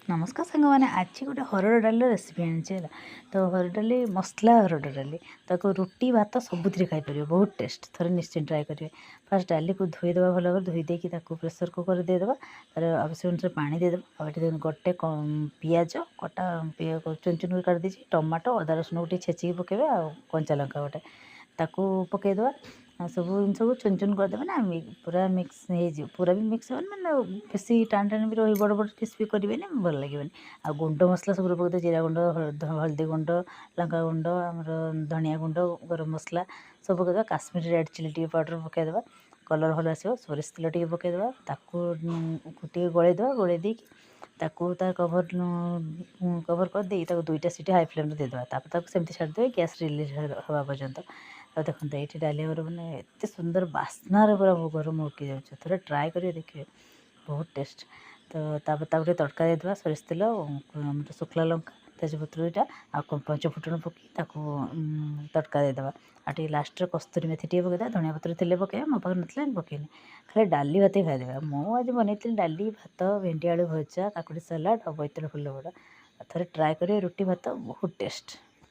नमस्कार साଙ୍ଗमाने आज गोटे हरड़ डाली रेसिपी आनी तो हरड़ डाली मसला हरड़ डाली ताको रुटी भात सबुथ खाईपर बहुत टेस्ट थे निश्चित ट्राए करेंगे। फास्ट डाली को धोईदे भल भाव धोई देकी प्रेसर कुकर देदेबा तार आवश्यक अनुसार पानी देदेबा और गोटे पियाज कटा चुन चुन काट देछि टमाटो अदा रसुण गोटे छेचिकी पकेबे आ कंचा लंका गोटे ताकू पकईदेवा सब जिन को चुन चुन करदे ना पूरा मिक्स हो पूरा भी मिक्स हो मैंने बेसी टाण टाण भी रही बड़ बड़ पिस भी करेंगे भल लगे आ गुंड मसला सब पकईदे जीरा गुंड हल्दी गुंड लंका गुंड आमर धनिया गुंड गरम मसला सब पकईदेवा काश्मीरी रेड चिली टी पाउडर पकईदेवा कलर भल आसो सोरिष तेल टी पकईदेवा ताकू टे गलईदेवा गलई देकी ताकू तार कभर कभर कर दे दुईटा सीटी हाई फ्लेम देदेवा तापर सेमती छाड़देवे गैस रिलीज हवा पर्यंत तो देखते ये डाली हमर मैंने एत सुंदर बास्नार पूरा मो घर मुड़की जाऊँ थे ट्राए करेंगे देखिए बहुत टेस्ट तो तापर तड़का देदेवा सोरिष तेल शुखला लंका तेजपत्र दुईटा आ पंच फुटण पकई तड़का देदेवा आटे लास्ट कस्तूरी मेथी टे पकईदेवा धनिया पत्र थे पकईवा मो पाखे ना पकईनी खाली डाली भात खाईदेवा मुझे बनई डाली भात भेंडी आलू भजा काकुड़ी सालाड और बोइतालु फुल बड़ा थे ट्राए करेंगे रुटी भात बहुत टेस्ट।